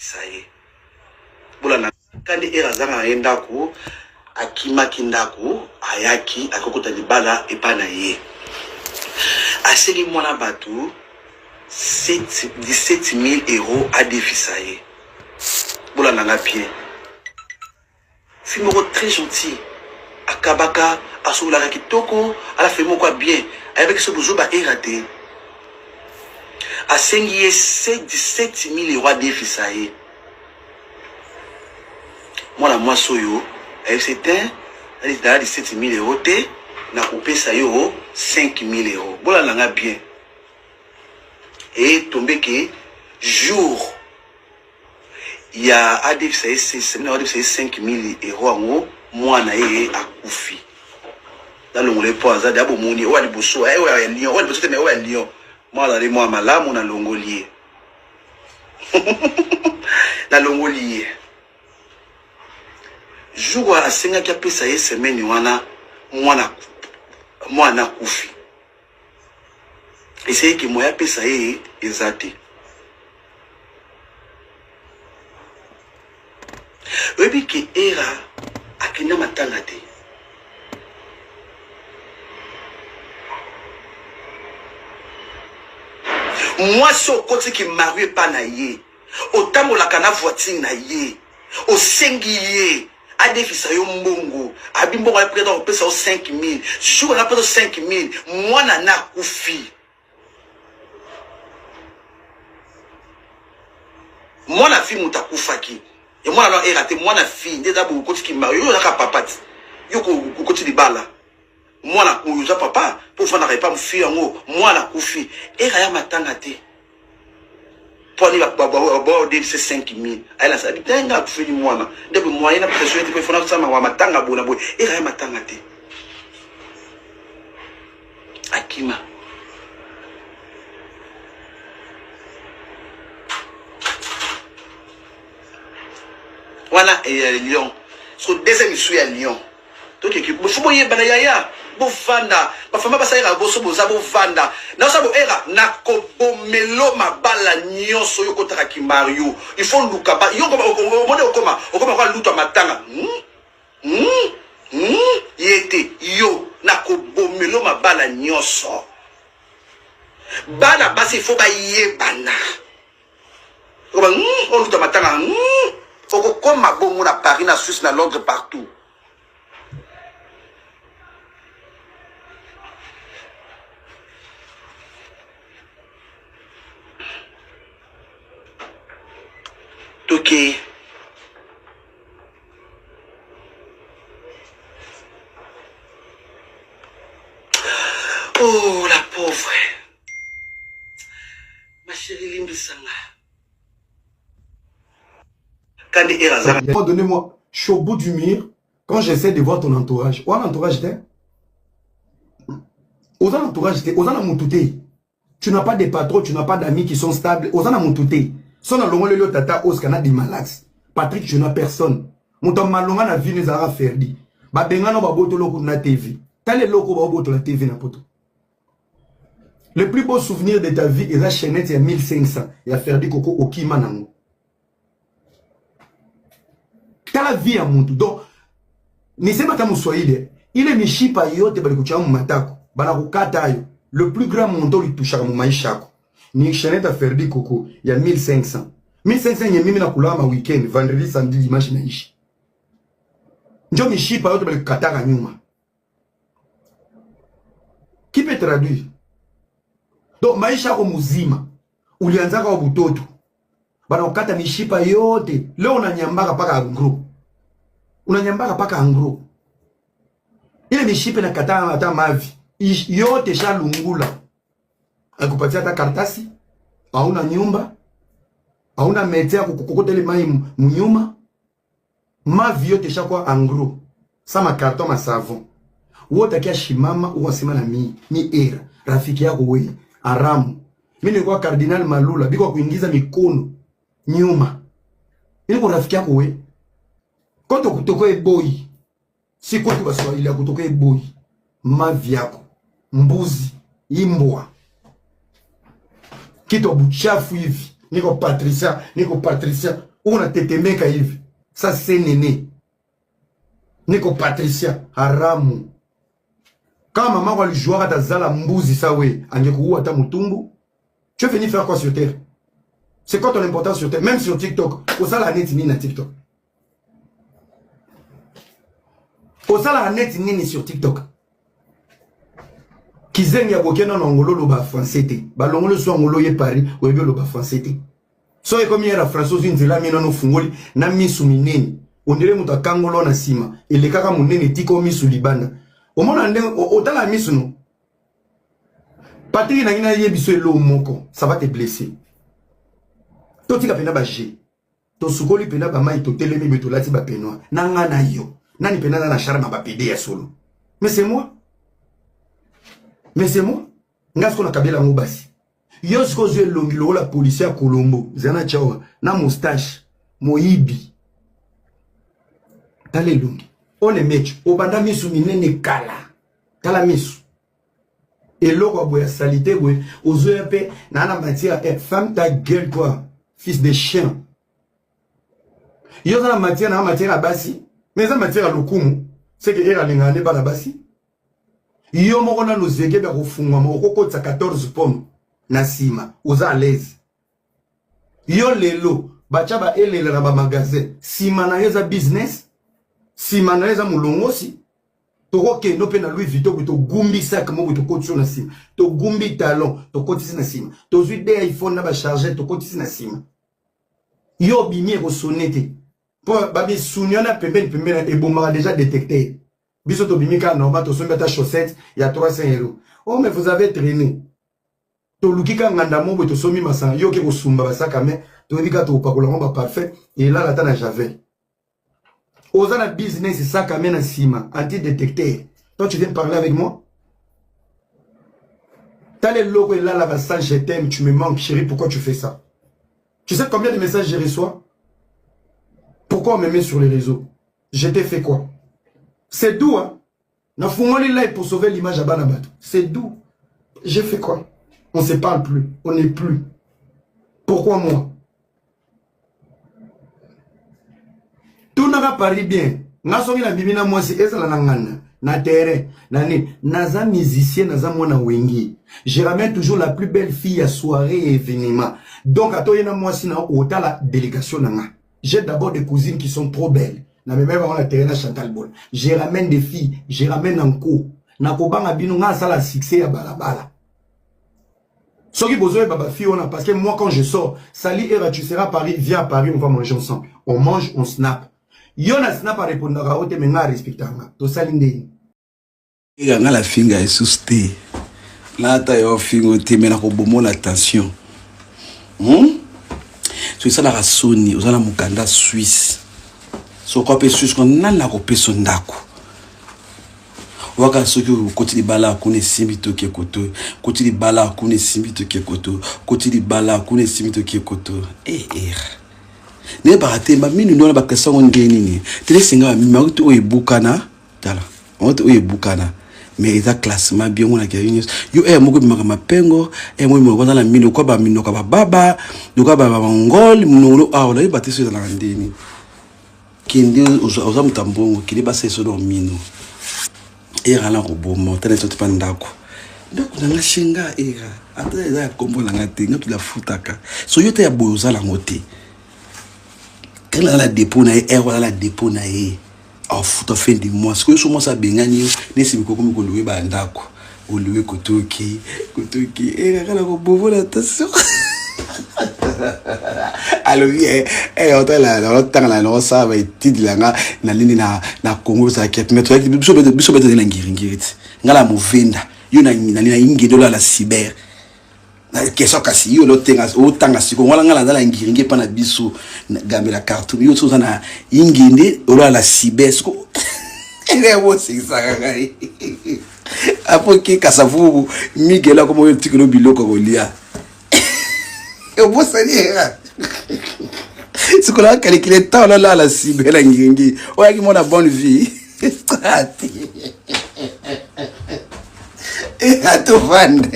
ça y est. Boulana kandi erazanga endaku akima kindaku ayaki akokota libala epana ye. Aseli mwana batu 17 000 euros à défisailler. Boulana nga bien. Fimoko très gentil. Akabaka asoulaka kitoko ala fait moko bien avec ce bozo ba eraté. Asengi 17 000 euros à défisailler. Moi la moi soyo c'était 17 000 euros te na coupé ça yo 5 000 euros. Bola langa bien. Et tombé que jour il y a ADF c'est 5 000 euros en haut moi na ye a koufi. Dans le monde pas ça d'abord moni ou ali bosso eh ouais lion ouais bosso mais ouais lion moi là moi malamu na longolier. Na longolier. Jour à senga qui a pesa ye semaine wana mwana kufi. Et c'est que moi pesa ye ezate. Webi ki era akina matanga te. Moi so côté qui marié pas na ye. Otamo la kana voiture na ye. O sengi ye. Adefisa yo mbongo abimbo va prêter au pesa 5 000 jour na prêter 5 000 moi na kufi moi na fille muta kufaki et moi alors eraté moi na fille déjà beaucoup côté qui mario yo na papati yo ko côté di bala moi na kuza papa pour faire na pas me fille ngo moi na kufi era ya matanga te pour aller à de ces 5 000 elle a ça dit tenga fait du mois depuis moyen na pression était pour faire ça ma matanga bona boy et rien matanga te akima voilà et Lyon sur deuxième issue à Lyon donc équipe faut boyer banaya bofanda bafama basaira boso boza bofanda na sabo era na kobomelo mabala nyonso yo kotaka ki Mario il faut luka ba yo okoma kwa luta matanga yete yo na kobomelo mabala nyonso bana basi faut ba yebana oba on luta matanga okoma bomo na Paris na Suisse na Londres partout. Ok. Oh la pauvre. Ma chérie Limbisanga. Donnez-moi, je suis au bout du mur quand j'essaie de voir ton entourage. Où est l'entourage t'es? Où est l'entourage t'es? Où est l'entourage? Tu n'as pas de patrons, tu n'as pas d'amis qui sont stables. Où est l'entourage? Son alongo le tata oskana di malax. Patrick, je n'ai personne. Mouton malonga na vie nezara ferdi. Ba bengano ba boto loko na TV. Tale loko ba boto la TV na poto. Le plus beau souvenir de ta vie est la chaînette il y a 1500. Il y a ferdi koko okima nango. T'as la vie à mon tout. Donc, ni se mata muswahili. Il est mishipa yote bali kucha mu matako. Bana kukata ayo. Le plus grand montant lui toucha mu maisha ko. Ni chaînette à ferdi koko. Il y a 1500. 1500 nye mimi na kulama weekend, vendredi, samedi, dimanche na ishi. Njo mishipa yote bali kataka nyuma. Qui peut traduire? Donc maisha ko muzima. Ulianzaka wa butoto. Bana ukata mishipa yote. Leo unanyambaka paka angro. Unanyambaka paka angro. Ile mishipa na katana hata mavi. Yote shalungula. Akupatia hata kartasi. Hauna nyumba. Hauna metea kukokotele mai mnyuma. Mavi yote shakwa angro. Sama karton ma savon. Wote kia shimama uwasima na mi era. Rafiki yako we. Aramu. Mimi kwa Cardinal Malula. Biko kuingiza mikono. Nyuma. Mimi kwa rafiki yako we. Koto kutoko e boy. Si kwa Kiswahili ya kutoko e boy. Mavi yako. Mbuzi. Imbwa. Kito buchafu hivi. Niko Patricia. On a tetemeka hivi. Ça c'est Néné. Neko Patricia haramu. Quand maman va lui jouer à Tazala Mbouzi Sawe, Angekou Ata Mutumbu, tu es venu faire quoi sur terre? C'est quoi ton importance sur terre? Même sur TikTok. Au sala la net ni na TikTok. Au sala la net ni sur TikTok. Kizengi ya bokena na ngolo lo ba français te. Ba longolo so ngolo ye Paris, o yebio lo ba français te. So e comme era français nzela mina no fungoli na misu minene. Ondele muta kangolo na sima. Ele kaka munene tiko misu libanda. Au moment où tu as la mise, Patrick n'a pas dit moko, ça va te blesser. Toi, tu as pena bagé. Ton soukoli pena bama to telemi beto lati ba penoa. Nanga na yo. Nani pena na charma ba pede ya solo. Mais c'est moi. Mais c'est moi. Ngas ko na kabela ngobasi. Yo sko je longilo la police à Colombo. Zana chawa na moustache, moibi. Tale longi. On les met au banda misu minene kala. Kala misu. Et l'eau boya salité boy. Aux EP nana matière femme ta gueule quoi. Fils de chien. Yo dans la matière na matière à basi. Mais ça matière à lokumu. C'est que era lingane ba la basi. Yo moko na nozege ba kufungwa moko kota 14 pommes na sima. Oza à l'aise. Yo lelo bacha ba elela na ba magasin. Sima na yeza business. Si manaleza mulongo si toko ke no pe na Louis Vuitton to gumbi sac mo to kotso na sima to gumbi talon to kotisi na sima to zui de iPhone na ba charger to kotisi na sima yo bimi ko sonete po babi sunyana pembeni e bomba déjà détecté biso to bimi ka normal to somba ta chaussette il y a 300 €. Oh mais vous avez traîné to lukika nganda mo to somi masanga yo ke ko sumba ba sac mais to dika to pa ko la parfait et là la tana j'avais. Aux la business, c'est ça qui amène un ciment, anti-détecteur. Toi, tu viens parler avec moi? T'as les logos là, là, ça, je t'aime, tu me manques, chérie, pourquoi tu fais ça? Tu sais combien de messages je reçois? Pourquoi on me met sur les réseaux? Je t'ai fait quoi? C'est doux, hein? N'a fumoli là pour sauver l'image à Banabat. C'est doux. J'ai fait quoi? On ne se parle plus, on n'est plus. Pourquoi moi? Tout n'a pas bien. N'a songi la bibina moi si esa la nangana. Na terre, naza musicien, naza mwana wengi. Je ramène toujours la plus belle fille à soirée et événement. Donc, à toi, moi si na ota la délégation nanga. J'ai d'abord des cousines qui sont trop belles. Na même on la terre na Chantal Bol. Je ramène des filles, je ramène en co. Na kobanga bino nga ça la succès à balabala. Ce qui besoin baba fille on a parce que moi quand je sors, Sali Era tu seras à Paris, viens à Paris, on va manger ensemble. On mange, on snap. Yona snap à répondre à haute mais nga respectanga. To salinde. Il nga la finga est susté. Là ta yo fingo te mena ko bomo la tension. So ça la Sony, ozala mukanda Suisse. So ko pe Suisse ko nana ko pe sondako. Waka soki koti di bala kune simito ke koto, koti di bala kune simito ke koto, koti di bala kune simito ke koto. Ne barate ba minu no ba kasa ngeni ni. Tele singa mi ma to ebukana, tala. On to ebukana. Mais eza classement bien on a gagné. Yo moko bimaka mapengo, mo mo na minu ko ba minu ka ba baba, do ka ba ngol, munu a la ba teso na ndeni. Kindi oza mutambongo, kili ba seso do minu. Era la robomo, tele to pandako. Donc on a chinga era. Après eza kombo na ngati, ngatu la futaka. So yo te ya boza la ngote. Quand la dépôt na voilà la dépôt na en foot fin du mois ce que je commence à bengani ne si ko komi ko louer ba ndako o louer kotoki et la ko bovo la attention alors on t'a la no ça va être dilanga na nini na Congo ça qui mettre biso beto na ngiringiriti ngala movenda yo na ingedola la cyber na question kasi yo lo tenga o tanga siko ngala ngala na ngiringi pa na biso gambe la carte yo so na ingende o la cyber siko ele wo sisa ngai apo ki kasavu migela comme yo tikelo biloko ko lia e bo saniera siko la calculer temps la cyber la ngiringi o yaki mona bonne vie et à tout vendre.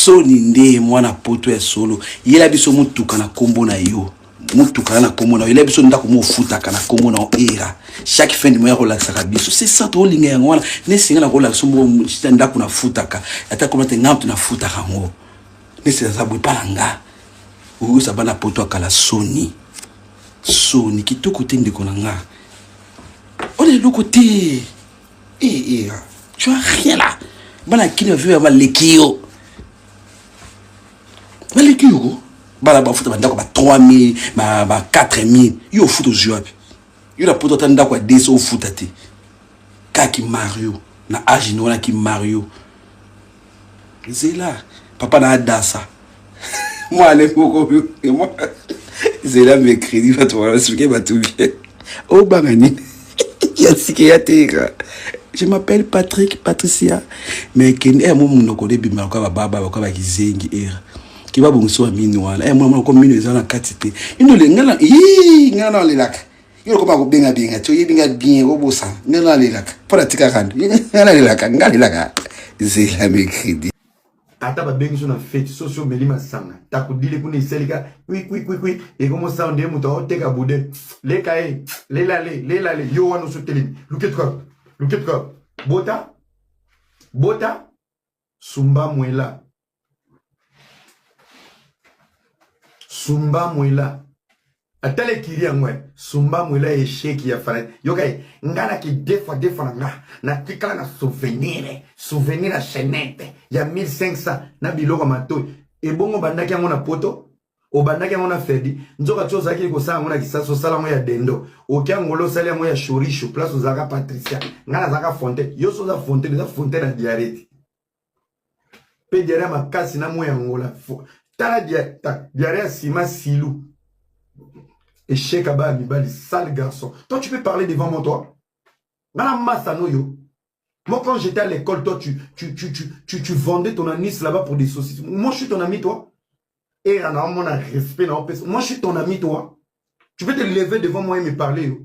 soni nde mwana poto ya solo yela biso mutuka na kombo na yo mutuka na kombo na yo yela biso ndako mo futaka na kombo na era chaque fin de mois ko laksa biso c'est ça to linga yango wana ne singa na ko laksa mo ndako na futaka ata ko mate ngam na futaka ngo ne c'est ça bwe palanga ou ça bana poto akala soni kitoko te ndeko na nga on est de l'autre côté tu as rien là bana kini veut avoir lekio lekio bala ba futa bandako ba 3000 ba 4000 yo futa ozuapi yo la poto tanda kwa 10 au futa te kaki Mario na age no na ki Mario zela papa na dasa moi allez beaucoup moi zela mes crédits va te voir expliquer ba tout bien oh bangani je m'appelle Patricia mais ken mo munoko de bima kwa baba kwa ba kizengi era ki ba bonso amini wala mo ko mino ezana katite ino le ngala ngala le lak yo ko ba ko benga to yebinga bien ko bosa ngala le lak para tika kandu ngala le lak ngala laka c'est la mercredi ata ba bengi so na fête socio melima sanga ta ko dile kuna iselika oui et comment ça on dit muto oteka bude le kai le lale yo wano so télé look it up bota sumba mwela atale kiri ngwe sumba mwela échec ya fara yokai ngana ki defa na tikala na souvenir à chaînette ya 1500 na biloko mato e bongo bandaki yango na poto o bandaki yango na fedi nzoka tsoza ki ko sala ngona kisaso sala ngo ya dendo o kya ngolo sala yango ya chorisho place ozaka Patricia ngana zaka fonte yo soza fonte na diarrhée pe diarrhée makasi na mo ya ngola tala diarrhée sima silu et Cheikh Abba Mibali, sale garçon. Toi, tu peux parler devant moi, toi. Moi, quand j'étais à l'école, toi, tu vendais ton anis là-bas pour des saucisses. Moi, je suis ton ami, toi. Et on a mon respect. Moi, je suis ton ami, toi. Tu peux te lever devant moi et me parler. Yo.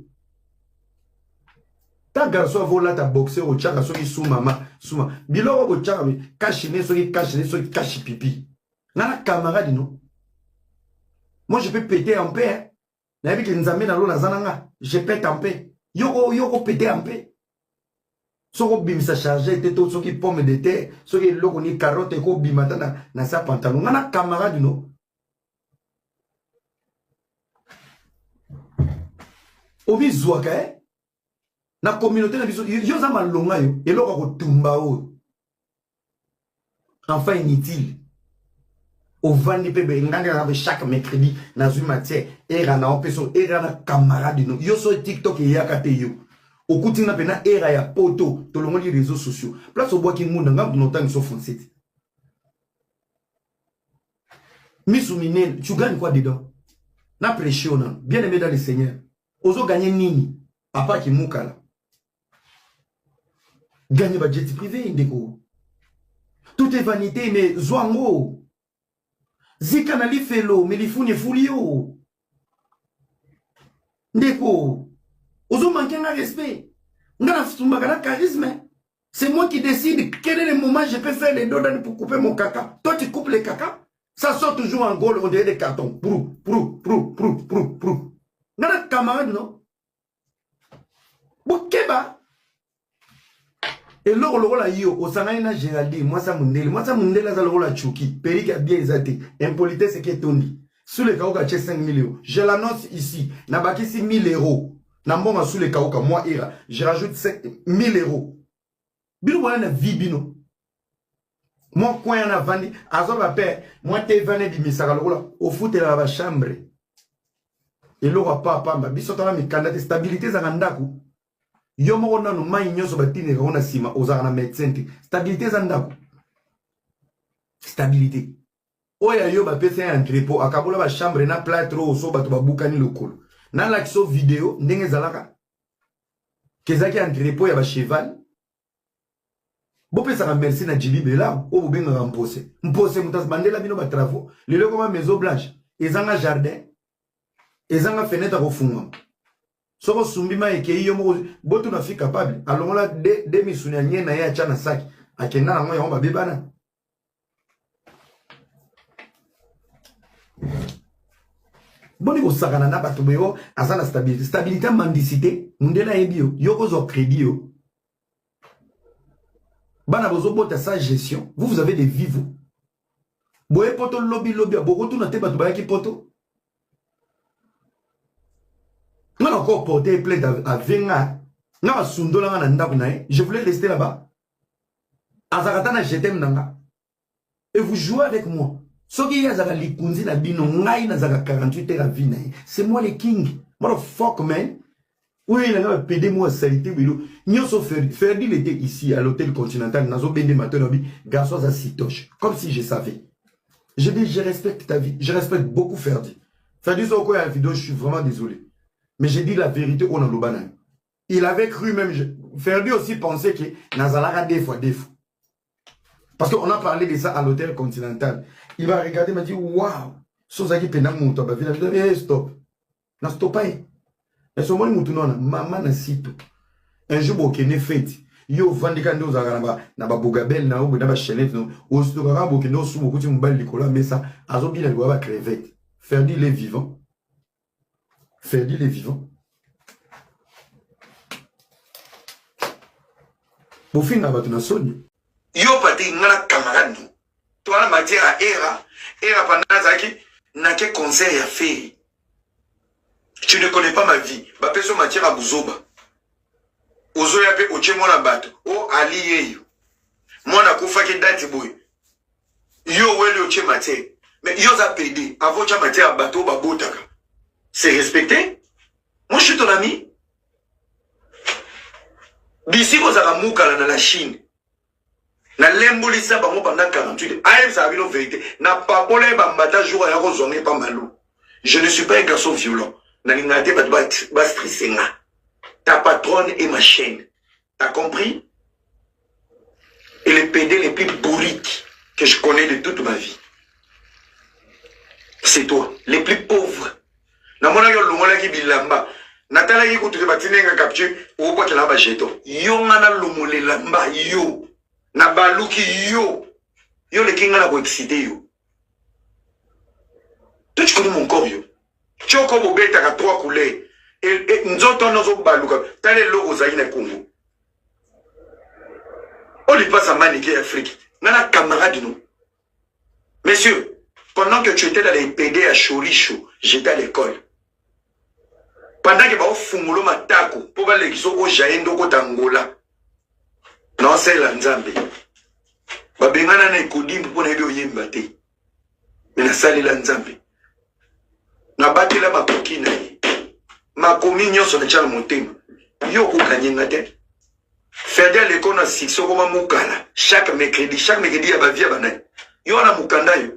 Ta garçon, voilà, ta boxé au tchaka, soki sous maman, souma. Bilo, au tchaka, cachine, soki cache pipi. Nana camarade, non. Moi, je peux péter en paix, hein. Je pète en paix. Yoko pété en paix. Soko bim sa chargé, této, soki pomme de terre, soki loko ni carotte, ko bimata na sa pantalon. Nana camarade, non. Obi zouaka, na communauté na biso, yo za malonga yo, eloko ko tumba o. Enfin inutile. Au vandi pebe nganga na chaque mercredi na zui matière era na opeso era na camarade no yo so TikTok ya kate yo okuti na pena era ya poto to longo les réseaux sociaux place au bois ki munda ngam no tang so foncette misumine tu gagnes quoi dedans na pression bien aimé dans le Seigneur ozo gagner nini papa ki mukala gagner ba jet privé ndeko tout est vanité mais zwango zika na li felo me li funi fulio ndeko ozo manquer un respect ngana futumba kana charisme c'est moi qui décide quel est le moment je peux faire les dodans pour couper mon caca toi tu coupes les caca ça sort toujours en gros on dirait des cartons prou ngana camarade non bokeba et l'or la yo osangani na Géraldine moi ça mundele za la chuki perika bien ezate impolitesse qui est tondi sous le kaoka 5 millions je l'annonce ici na baki 6 000 euros na mbonga sous le kaoka moi ira je rajoute 5 000 euros bino wana na vibino moi coin na vandi azoba père moi te vane bi misaka lokola au foot la ba chambre et l'or papa biso tala mikanda stabilité za ndako yo moko nanu mai nyoso batine ka ona sima ozaka na médecin stabilité za ndako stabilité oya yo ba pese entrepôt akabola ba chambre na plâtre so bato babukani lokolo na lakso vidéo ndenge zalaka kezaki entrepôt ya ba cheval bo pesa ka merci na Djibi Bela o bobenga ka mpose mutas bandela bino ba travaux lelo koma maison blanche ezanga jardin ezanga fenêtre ko funga soko sumbima eke yo mo botu na fi capable alongola de misuni anye na ya chana saki akenda na ngoya omba bebana boni ko sakana na bato boyo azana stabilité stabilité mendicité mundela ebio yoko zo crédit yo bana bozo bota sa gestion vous avez des vivos boye poto lobby boko tuna te bato bayaki poto non encore porter plainte à venga na sundola na ndako na je voulais rester là-bas azakata na jetem nanga et vous jouez avec moi. Soki yazaka likunzi na bino ngai na zaka 48 heures à vie na. C'est moi le king. Motherfucker man. Oui, il a pédé moi salité bilo. Nyoso Ferdi il était ici à l'hôtel Continental nazo bende matelabi garçon à sitoche comme si je savais. Je dis je respecte ta vie, je respecte beaucoup Ferdi. Ferdi Zoko a une vidéo, je suis vraiment désolé. Mais j'ai dit la vérité on a l'obana. Il avait cru même Ferdi aussi pensait que nazalaka des fois. Parce qu'on a parlé de ça à l'hôtel Continental. Il va regarder, il m'a dit, waouh, Sozaki Penam Mouta, stop. Na stop pas. Mais ce moment où maman na sito. Un jour, ok, ne fait. Yo, Vandikando Zagaramba, Naba Bogabel, Nao, Naba Chenet, au Stokara, Bokino, Sou, Kouti Mbal, Nicolas, mais ça, Azobi, la loi crevette. Ferdi les vivants. Ferdi les vivants. Pour finir, on a sonné. Yo pati ngana camarade nous. Toi la matière à era pendant zaki na ke conseil à faire. Tu ne connais pas ma vie. Ba peso matière à buzoba. Ozo ya pe oche mona bato. O ali yo. Mona kufa ke dati boy. Yo wele oche matière. Mais yo za pédé avant cha matière à bato ba botaka. C'est respecté? Moi je suis ton ami. Bisi ko za mukala na la Chine. Na lembolisa bango pendant 48 ans. Ça a une vérité. Na pas pour les bambata jour à rozongé pas malou. Je ne suis pas un garçon violent. Na l'ingate ba stressenga. Ta patronne est ma chaîne. T'as compris? Et les PD les plus bourriques que je connais de toute ma vie. C'est toi. Les plus pauvres. Na mona yo lumola ki bilamba. Natala ki kutu batinenga capture. Ou quoi que là ba jeto. Yo ngana lumole lamba yo. Na baluki yo. Yo le kinga na ko excité yo. Toi tu connais mon corps yo. Tu as comme beta ka 3 couleurs. Et nzoto nozo baluka. Tale logo za ina Congo. On lui passe à maniquer Afrique. Nana camarade nous. Messieurs, pendant que tu étais dans les PD à Choricho, j'étais à l'école. Pendant que ba fungulo matako pour ba lekiso o jaendo ko tangola. Non, c'est la Nzambe. Babengana na ekodi pour na yo yemba te. Mais na sali la Nzambe. Na batela makoki na ye. Makomi nyonso na tchala motema. Yo ko kanyenga te. Faire l'école na sixo comme mukala. Chaque mercredi ya ba via banai. Yo na mukanda yo.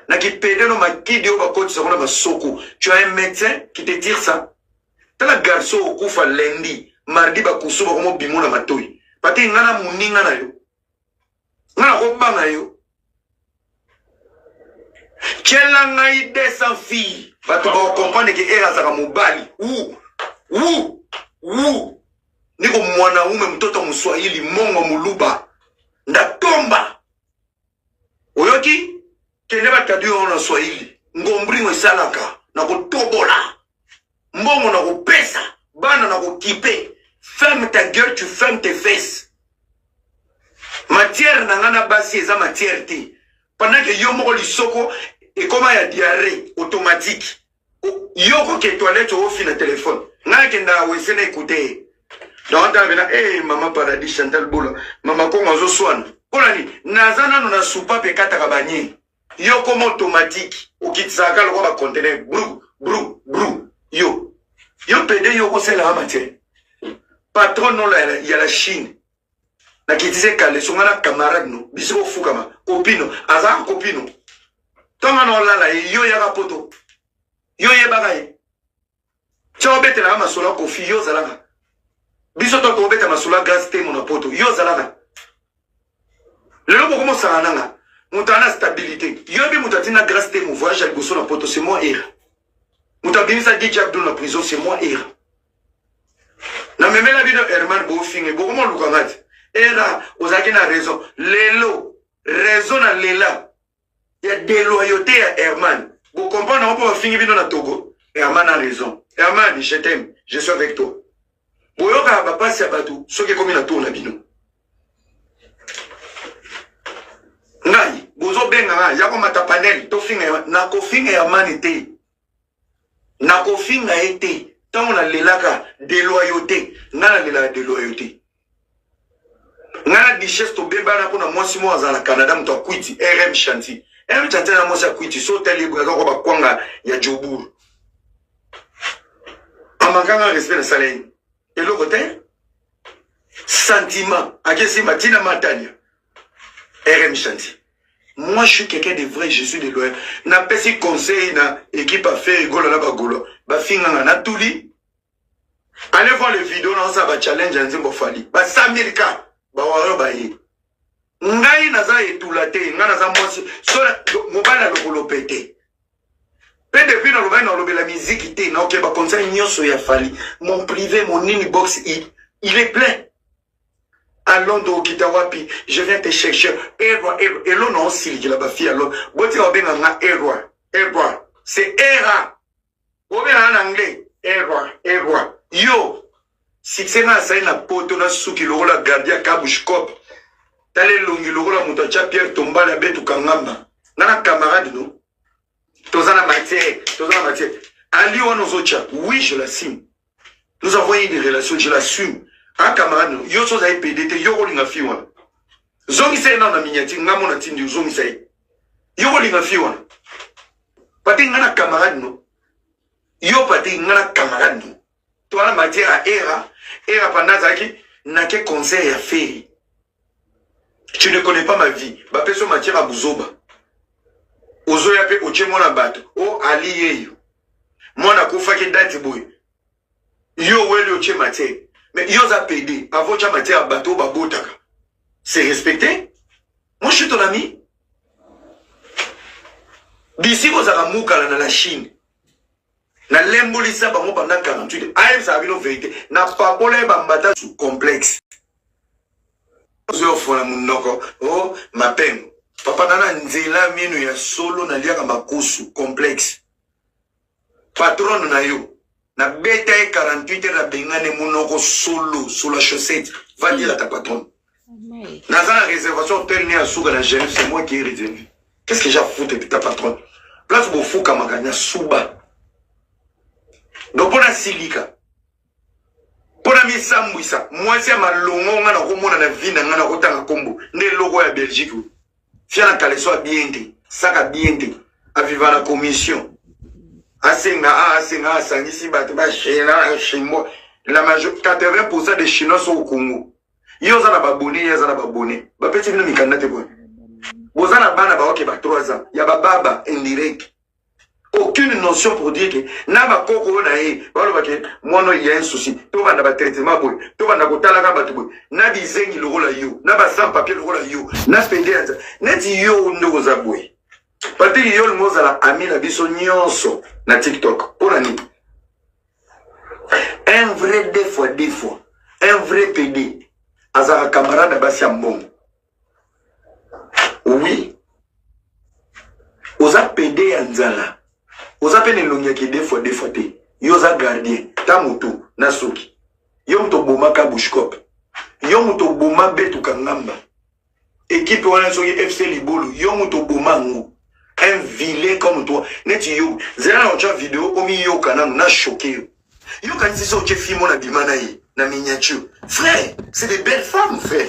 Na ki pede no makidi yo ba koti sokona ba soko. Tu as un médecin qui te tire ça. Tala garçon okufa lundi, mardi ba kusuba comme bimona matoi. Pati ngana muninga na yo. Ngana ko banga yo. Kela ngai 200 filles. Bato ba comprendre que era saka mobali. Niko mwana ume mtoto Mswahili mongo muluba. Ndatomba. Oyoki kende batadu yo na Swahili. Ngombringo esalaka na kotobola. Mbongo na kopesa, bana na kokipe. Ferme ta gueule, tu fermes tes fesses. Matière nangana basi eza matière te. Pendant que yo moko lisoko et comment ya diarrhée automatique. Yoko ke toilette au fin de téléphone. Nga kenda wese na écouter. Donc on vena maman paradis Chantal Bola, maman ko ngazo swana. Bola ni nazana no na soupa pe kata kabanye. Yoko mo automatique. Okitsaka lo ba conteneur brou. Yo pede yo ko sela ha matière. Patron non la il y a la Chine. Na ki disait kale songana camarade no biso fukama copino aza copino. Tonga no la yo ya rapoto. Yo ye bagaye. Tio betela ma sola ko fi yo zalanga. Biso to beta ma sola gas te mon poto yo zalanga. Le lobo comment ça nanga. Mutana stabilité. Yo bi mutatina gas te mon voyage al boso na poto c'est moi hier. Moutabinisa dit Abdou dans la prison, c'est moi hier. Na même la vie de Herman Bofing et beaucoup de Lukangat. Era, vous avez raison. Lélo, raison à Léla. Il y a déloyauté à Herman. Vous comprenez, on peut finir dans le Togo. Herman a raison. Herman, je t'aime. Je suis avec toi. Boyoka va passer à bateau. Ce qui est comme une tour nabino. Ngai, bozo benga, yako matapanel, to finga, na ko finga Herman été. Na ko finga été. Tant on a l'élaka déloyauté. Nana l'élaka déloyauté. Nana bichesse to beba na pona mwasi mwa za na Canada mto kwiti RM Shanti. RM Shanti na mwasi kwiti so tele bwa ko ba kwanga ya Joburu. Amakanga respect na salai. Et le côté sentiment, akesi matina matania. RM Shanti. Moi je suis quelqu'un de vrai, je suis de loyal. Na pesi conseil na équipe a fait rigolo na bagolo. Ba finga na tuli. Allez voir les vidéos dans ça ba challenge nzimbo fali. Ba 100,000 cas. Ba waro ba yi. Ngai naza etulate, ngai naza mwasi. So mobile lokolo pété. Pe depuis na loba na lobe la musique té, na ok ba conseil nyonso ya fali. Mon privé, mon inbox il est plein. Allons do Kitawapi, je viens te chercher. Elo non s'il qui la ba fi alors. Boti obenga nga error. C'est era. Obenga en anglais. Error. Yo. Si c'est na sa na poto na suki lo la gardia kabushkop. Tale longi lo la mutacha Pierre Tombala betu kangamba. Nana camarade nous. Tozana matière. Ali Wanozocha. Oui, je l'assume. Nous avons eu des relations, je l'assume. Un camarade, yo so zai PDT, yo rolinga fiwa. Zongi sai na minyati, ngamo na tindi zongi sai. Yo rolinga fiwa. Pati ngana camarade no. Yo pati ngana camarade no. Toi la matière à era pandazaki, n'a que conseil à faire. Tu ne connais pas ma vie. Ba peso matière à buzoba. Ozo ya pe oche mona bato. O ali yeyo. Mona kufa ki dati boy. Yo wele oche matière. Mais yo za pédé, avant tu as matière à bateau, babotaka. C'est respecté? Moi je suis ton ami. D'ici vous avez moukala dans la Chine. Na lembolisa bango pendant 48 ans. Aïe, ça a vu nos vérités. Na pas polé bambata sous complexe. Oh, ma peine. Papa nana nzela minu ya solo na liaka makusu complexe. Patron na yo. Na beta 48 heures na bengane monoko solo sur la chaussette. Va dire à ta patronne. Dans la réservation hôtel né à Souga dans Genève, c'est moi qui ai réservé. Qu'est-ce que j'ai à foutre de ta patronne? Place pour fou kamaganya Souba. Donc pour la silika. Pour la mise Sambouissa. Moi c'est ma longo ngana komona na vie na ngana kotanga kombo. Ne logo ya Belgique. Fia na kaleso a biente. Saka biente. A vivre la commission. Asenga, sangisi batba chinois, chinois. La majorité, 80% des Chinois sont au Congo. Ils ont un abonné, Ba petit vino mikandate boy. Bozana bana ba ok ba 3 ans. Ya ba baba indirect. Aucune notion pour dire que na ba koko na e, ba lo ba ke mono il y a un souci. To ba na ba traitement boy. To ba na ko tala ka ba boy. Na bizengi lo la yo. Na ba sans papier lo la yo. Na spender. Net yo ndo za boy. Pati yol mozala ami na biso nyonso na TikTok. Pour l'année. Un vrai deux fois. Un vrai PD. Azara camarade basi ambon. Oui. Oza PD anzala. Oza pene longia ki deux fois te. Yoza gardien. Tamutu nasuki. Yo mto boma kabushkop. Yo mto boma betu kangamba. Équipe wana soki FC Libolo. Yo mto boma ngo. Un vilain comme toi. Net yo. Zera na ocha vidéo omi yo kanam na choqué. Yo kan si so che film na bimana yi na miniature. Frère, c'est des belles femmes, frère.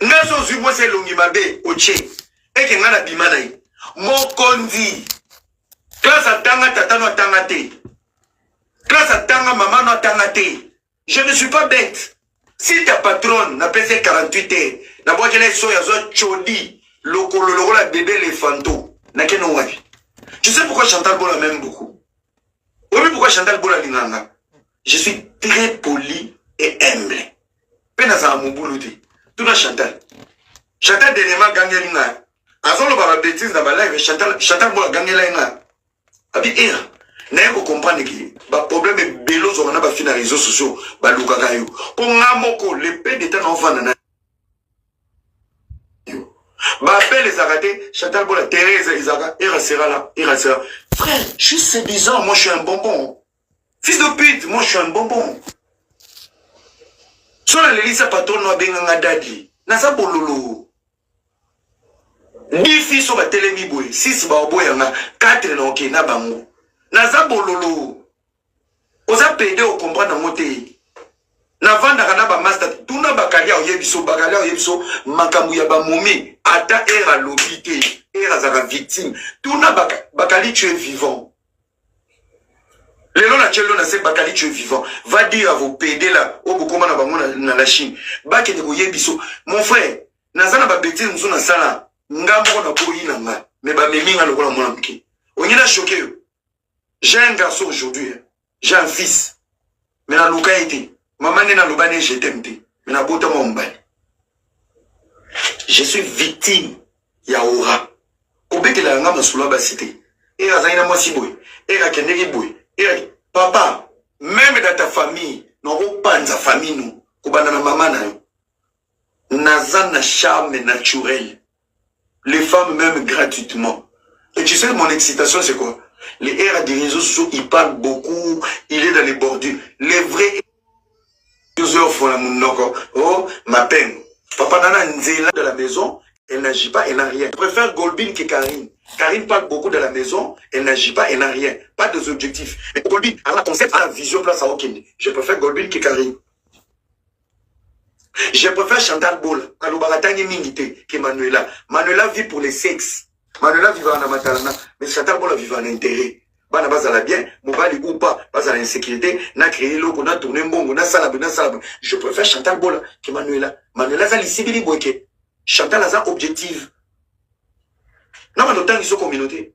Nazo zu moi c'est longi mabe oche. Et que ngana bimana yi. Mon kondi. Classe atanga tata no tanga te. Classe atanga maman no tanga te. Je ne suis pas bête. Si ta patronne n'a pas fait 48 heures, na boîte les so ya zo chodi. Loko la bébé éléphanto. Nakeno wapi. Tu sais pourquoi Chantal Bola m'aime beaucoup? Oui, pourquoi Chantal Bola linganga? Je suis très poli et humble. Penaza mubuluti. Tout na Chantal. Chantal dernièrement gagné linga. Azolo ba bêtise dans ma live Chantal Bola gagné linga. Abi era. Na ko comprendre que ba problème est bélo zo na ba fina réseaux sociaux ba lukaka yo. Pour ngamoko le paix d'état na vanda na Babel les arrêtés, Chantal Bola, Thérèse, Isaac, Ira sera là, Ira sera. Frère, juste c'est bizarre, moi je suis un bonbon. Fils de pute, moi je suis un bonbon. Sur la lélisa patron no benganga dadi, nasa bololo. 10 filles sur la télé, 6 baoboyanga, 4 na ok na bango. Nasa bololo. Oza pédé au comprendre na moté. Na vanda kana ba master tuna bakalia oyebiso makambu ya ba momi ata era lobité era za victime tuna bakali tu es vivant. Lelo na chelo na se bakali tu es vivant. Va dire à vos pédés là au bokoma na bango na la Chine. Bakene ko yebiso mon frère nazana ba bêtise muso na sala ngambo na boyi na nga mais ba meminga lokola mwana mki. Onyina choqué. J'ai un garçon aujourd'hui, j'ai un fils. Mais la localité maman n'est pas l'obane, je t'aime. Mais na bota mon bani. Je suis victime. Ya aura. Obeke la ngama sula ba cité. Et azaina moi si boy. Et la kendegi boy. Et papa, même dans ta famille, non pas dans ta famille nous. Kobana na maman na yo. Nazana charme naturel. Les femmes même gratuitement. Et tu sais mon excitation c'est quoi? Les airs des réseaux sociaux, ils parlent beaucoup. Il est dans les bordures. Les vrais oh, ma peine. Papa Nana Nzela de la maison, elle n'agit pas, elle n'a rien. Je préfère Golbin que Karine. Karine parle beaucoup de la maison, elle n'agit pas, elle n'a rien. Pas des objectifs. Mais Golbin a la concept, a la vision place à Okene. Je préfère Golbin que Karine. Je préfère Chantal Bol, Kalobaratani Mingite, que Manuela. Manuela vit pour les sexes. Manuela vit en Amatalana, mais Chantal Bol vit en intérêt. Bana bazala bien, mobali ou pas, bazala insécurité, na créé l'eau, na tourné mbongo, na salab. Je préfère Chantal Bola que Manuela. Manuela, ça l'issibili boyke. Chantal a ça objective. Non, mais autant ils sont communauté.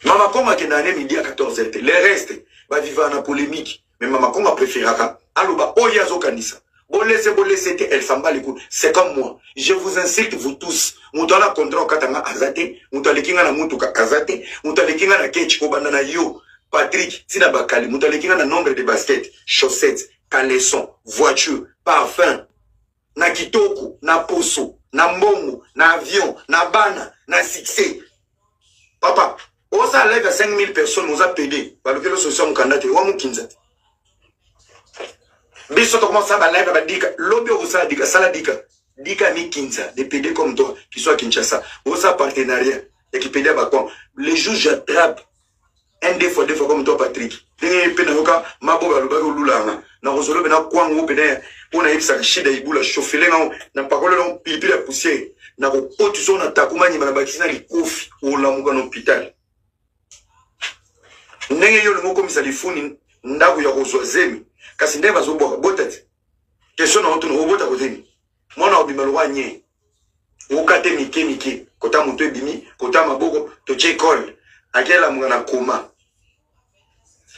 Maman Konga qui n'a midi à 14h. Les restes, va vivre en polémique. Mais Maman Konga préférera. Aloba, oyazo kanisa. Bon laissez, elle s'en bat les coups. C'est comme moi. Je vous incite, vous tous. Moutala kontra katanga azate. Moutale kinga na mutuka azate. Moutale kinga na ketch kobanda na yo. Patrick, Tina Bakali. Moutale kinga na nombre de baskets, chaussettes, caleçons, voitures, parfum. Na kitoko, na poso, na mbongo, na avion, na bana, na succès. Papa, osa lève à 5000 personnes, osa pédé. Balokelo social mukandate, wa mukinzate. Biso to commence à live à dika lobby osa dika sala dika mi kinza des PD comme toi qui soit à Kinshasa osa partenariat et qui PD ba quoi les jours j'attrape un deux fois comme toi Patrick dingue pe na yoka mabo ba lobaki lulanga na kozolo na kwango pe na on a yebisa shida ibula chauffer na pakolo na pilipili ya poussière na ko otuso na takuma nyima na bakisina likofi olamuka na hôpital ndenge yo le moko misali funi ndako ya kozwazemi kasi ndenge bazoboka botati question na otono obota kozemi mwana obimalwa nye okate mike kota moto ebimi kota maboko to école akela mwana koma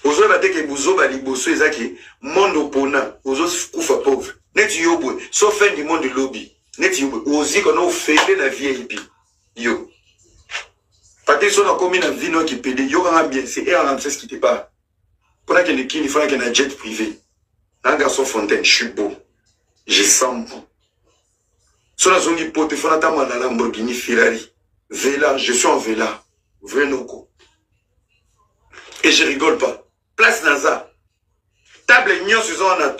ozo bateke buzo ba liboso ezaki monde opona ozo kufa pauvre net yobwe so fin du monde lobby net yobwe ozi kono fele na VIP yo Patrice na komi na vino ki pede yo kanga bien c'est et en ce qui te pas pour que les kini fera qu'il y a un jet privé. Un garçon fontaine, je suis beau. Je sens bon. Sur la zone du pot, il faut attendre la Lamborghini Ferrari. Vela, je suis en Vela. Vrai noco. Et je rigole pas. Place Naza. Table ignon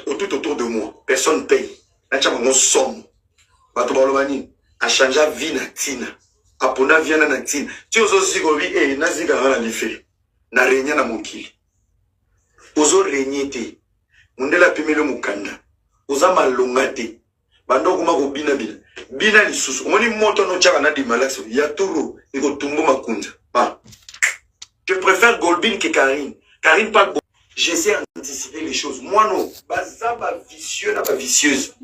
tout autour de moi. Personne paye. Là, tu as mon somme. Bato Balomani. A changé la vie na tina. Apona viana na tina. Tu as aussi dit, eh, naziga na l'ifé. Na régna na mokili. Ozo renyete mundela pemelo mukanda oza malongate bando kuma ko bina lisusu moni moto no chaka na di malaxo ya turu iko tumbo makunza je préfère Golbin que Karine parle j'essaie d'anticiper les choses moi non bazaba vicieux na ba vicieuse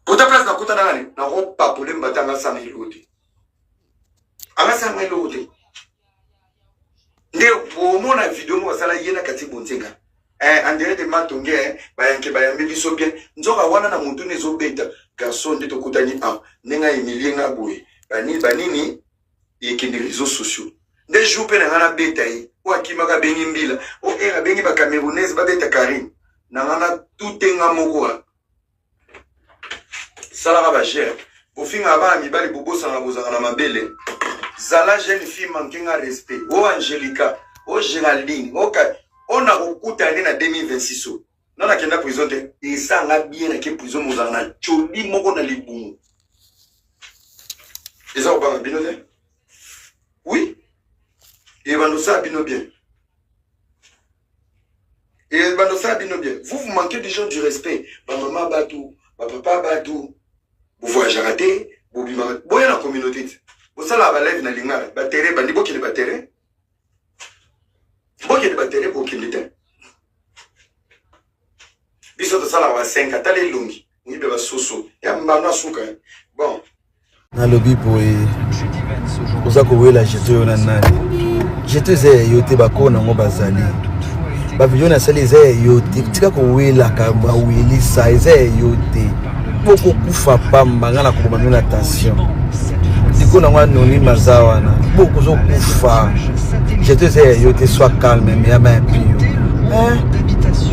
pour ta place na kota na ro papole mbatanga sana ilote anga sana ilote nde bomo na video mo sala yena kati bonzenga andere de matonge bayanke bayambi biso bien nzoka wana na muntu nezo beta garçon nde tokutani nenga emilinga boye banini yekende réseaux sociaux nde jour pe na ngana beta yi o akimaka bengi mbila o era bengi ba camerounaise ba beta Karine na ngana tutenga moko sala ba gère ofinga abana mibali bobosana bozanga na mabele zala jeune fille manquinga respect o Angelica o Géraldine on a okutane na 2026 non akenda prison te esanga bien na ke prison mozanga na choli moko na libungu eza obanga bino te oui et bandosa bino bien et bandosa bino bien vous manquez des gens du respect ba maman batou ba papa batou vous voyagez raté vous bima boya na communauté vous ça la balève na lingala ba terre bandi boki de ba terre boki de ba terre boki de terre biso to sala wa 5 atale lungi ngibe ba soso ya mbana suka bon na lobby boy oza kowela jeto yo na nani jeto ze yote bakona ngo bazali ba video na sali ze yote tika kowela ka ba wili sa ze yote boko kufa pamba ngana ko bamina attention diko na noni mazawana boko zo kufa jeto ze yote soit calme mais ya ba pio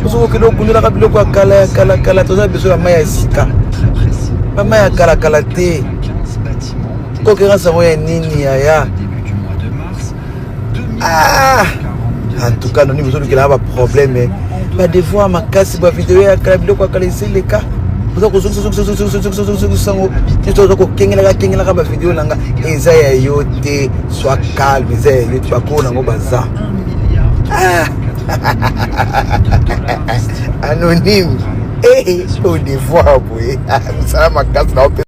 ozo ko kunela ka biloko kala toza beso ya maya sika maya kala te concurrence moya nini ya en tout cas noni besoin qu'il a pas problème ba devoir makasi ba vidéo ya kala biloko kala isile ka ozo ko sango to ko kengela ka ba vidéo nanga eza ya yote soit calme eza ya yote ba kona ngo baza anonyme au devoir boy ça makasi na